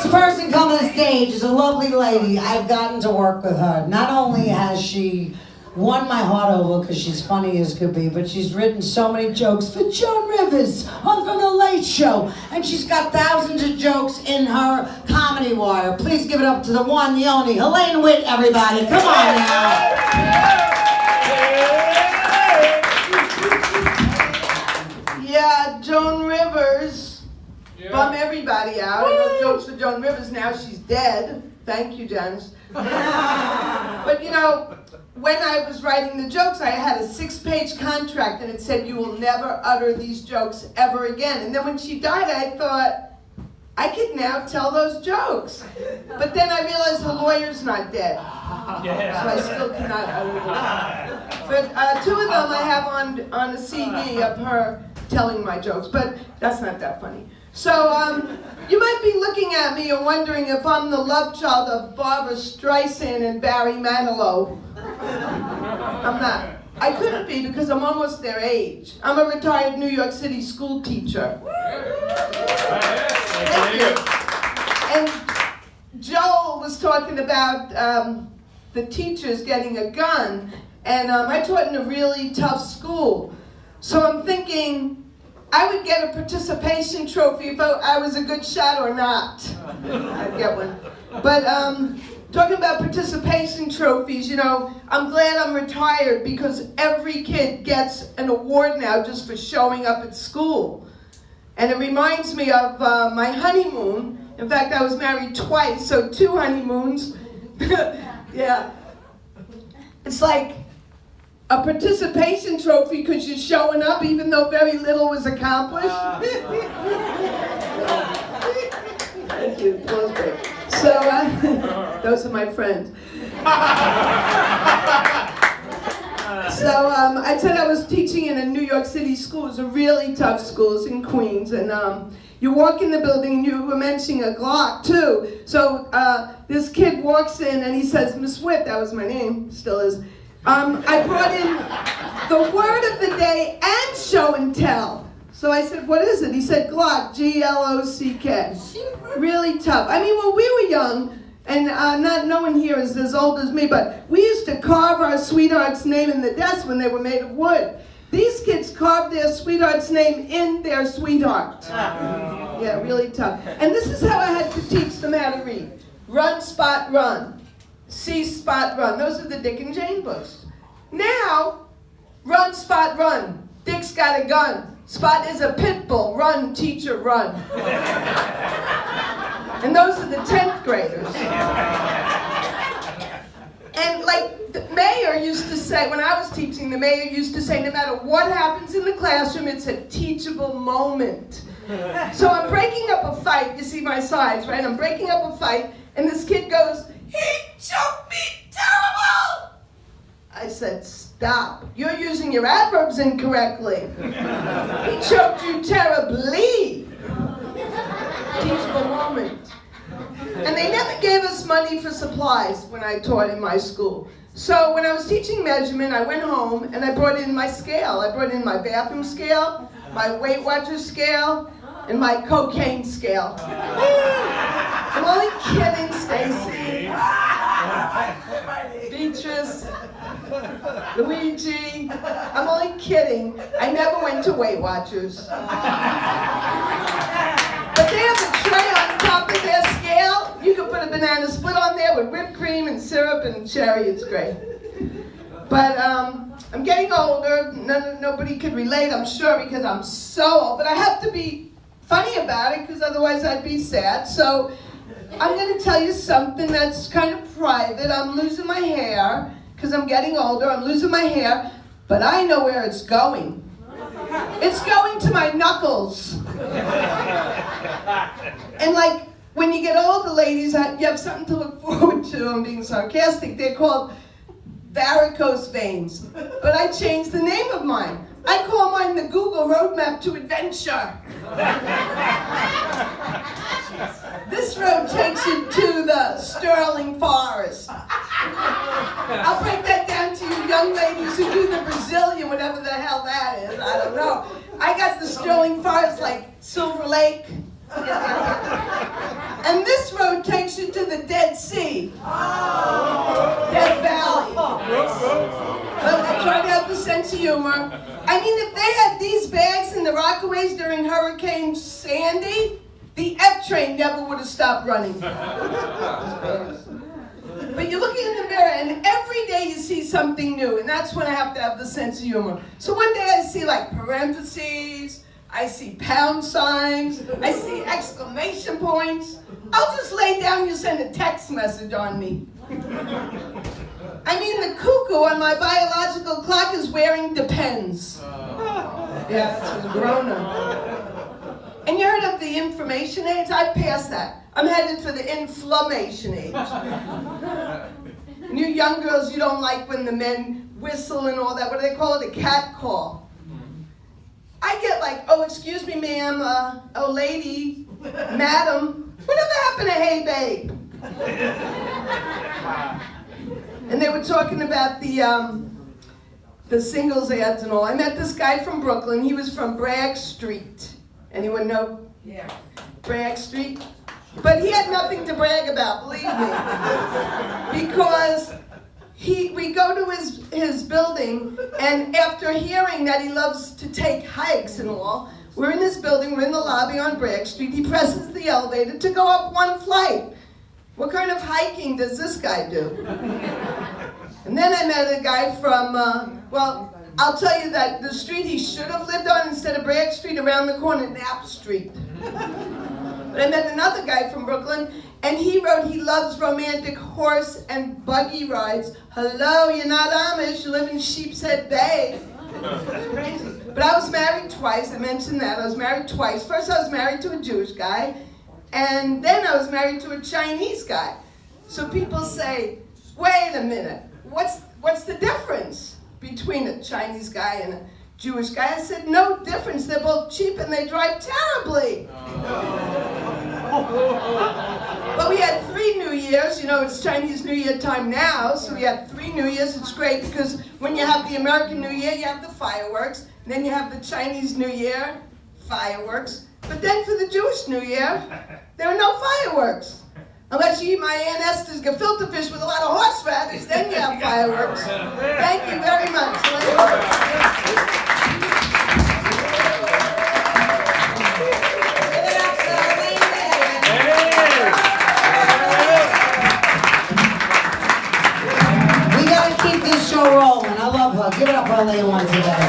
next person coming to the stage is a lovely lady. I've gotten to work with her. Not only has she won my heart over because she's funny as could be, but she's written so many jokes for Joan Rivers on From the Late Show. And she's got thousands of jokes in her comedy wire. Please give it up to the one, the only, Helaine Witt, everybody. Come on now. Yeah, Joan Rivers. Bum everybody out. I wrote jokes for Joan Rivers. Now she's dead. Thank you, Janice. But you know, when I was writing the jokes, I had a 6-page contract and it said, you will never utter these jokes ever again. And then when she died, I thought, I could now tell those jokes. But then I realized the lawyer's not dead. So I still cannot utter them. But 2 of them I have on a CD of her telling my jokes, but that's not that funny. So you might be looking at me and wondering if I'm the love child of Barbara Streisand and Barry Manilow. I'm not. I couldn't be because I'm almost their age. I'm a retired New York City school teacher. Thank you. And Joel was talking about the teachers getting a gun, and I taught in a really tough school. So I'm thinking, I would get a participation trophy if I was a good shot or not. I'd get one. But talking about participation trophies, you know, I'm glad I'm retired because every kid gets an award now just for showing up at school. And it reminds me of my honeymoon. In fact, I was married twice, so 2 honeymoons. Yeah. It's like a participation trophy because you're showing up even though very little was accomplished. Thank you. So, those are my friends. So, I said I was teaching in a New York City school. It was a really tough school. It's in Queens. And you walk in the building, and you were mentioning a Glock, too. So, this kid walks in, and he says, Miss Witt, that was my name, still is. I brought in the word of the day and show and tell. So I said, what is it? He said, Glock, G-L-O-C-K. Really tough. I mean, when we were young, and no one here is as old as me, but we used to carve our sweetheart's name in the desk when they were made of wood. These kids carved their sweetheart's name in their sweetheart. Yeah, really tough. And this is how I had to teach them how to read. Run, spot, run. See, spot, run. Those are the Dick and Jane books. Now, run, spot, run. Dick's got a gun. Spot is a pit bull. Run, teacher, run. And those are the 10th graders. And like the mayor used to say, when I was teaching, the mayor used to say, no matter what happens in the classroom, it's a teachable moment. So I'm breaking up a fight. You see my sides, right? I'm breaking up a fight, and this kid goes, he choked me terrible! I said, stop. You're using your adverbs incorrectly. He choked you terribly. Teachable moment. And they never gave us money for supplies when I taught in my school. So when I was teaching measurement, I went home and I brought in my scale. I brought in my bathroom scale, my Weight Watchers scale, and my cocaine scale. I'm only kidding, Stacy. Beatrice, Luigi, I'm only kidding. I never went to Weight Watchers. But they have a tray on top of their scale. You can put a banana split on there with whipped cream and syrup and cherry. It's great. But I'm getting older. Nobody could relate, I'm sure, because I'm so old. But I have to be funny about it because otherwise I'd be sad. So I'm going to tell you something that's kind of private. I'm losing my hair because I'm getting older. I'm losing my hair, but I know where it's going. It's going to my knuckles. And like, when you get older, ladies, you have something to look forward to. I'm being sarcastic. They're called varicose veins. But I changed the name of mine. I call mine the Google Roadmap to Adventure. This road takes you to the Sterling Forest. I'll break that down to you young ladies who do the Brazilian, whatever the hell that is. I don't know. I got the Sterling Forest like Silver Lake. And this road Dead Sea. Death Valley. But I try to have the sense of humor. I mean, if they had these bags in the Rockaways during Hurricane Sandy, the F train never would have stopped running. But you're looking in the mirror, and every day you see something new, and that's when I have to have the sense of humor. So one day I see like parentheses, I see pound signs, I see exclamation points. I'll just lay down, you send a text message on me. I mean, the cuckoo on my biological clock is wearing Depends. Yeah, that's a grown-up. And you heard of the information age? I passed that. I'm headed for the inflammation age. And you young girls, you don't like when the men whistle and all that. What do they call it? A cat call. I get like, oh, excuse me, ma'am, oh, lady, madam, whatever happened to hey, babe? And they were talking about the singles ads and all. I met this guy from Brooklyn. He was from Bragg Street. Anyone know? Yeah. Bragg Street? But he had nothing to brag about, believe me. Because we go to his building, and after hearing that he loves to take hikes and all, we're in his building, we're in the lobby on Bragg Street. He presses the elevator to go up one flight. What kind of hiking does this guy do? And then I met a guy from, well, I'll tell you that the street he should have lived on instead of Bragg Street, around the corner, Knapp Street. But I met another guy from Brooklyn, and he wrote he loves romantic horse and buggy rides. Hello, you're not Amish, you live in Sheepshead Bay. It's crazy. But I was married twice, I mentioned that. I was married twice. First I was married to a Jewish guy, and then I was married to a Chinese guy. So people say, wait a minute, what's the difference between a Chinese guy and a Jewish guy? I said, no difference. They're both cheap and they drive terribly. But we had 3 New Years. You know, it's Chinese New Year time now, so we had 3 New Years. It's great because when you have the American New Year, you have the fireworks. And then you have the Chinese New Year, fireworks. But then for the Jewish New Year, there are no fireworks. Unless you eat my Aunt Esther's gefilte fish with a lot of horseradish, then you have fireworks. Thank you very much. We gotta keep this show rolling. I love her. Give it up for Helaine Witt today.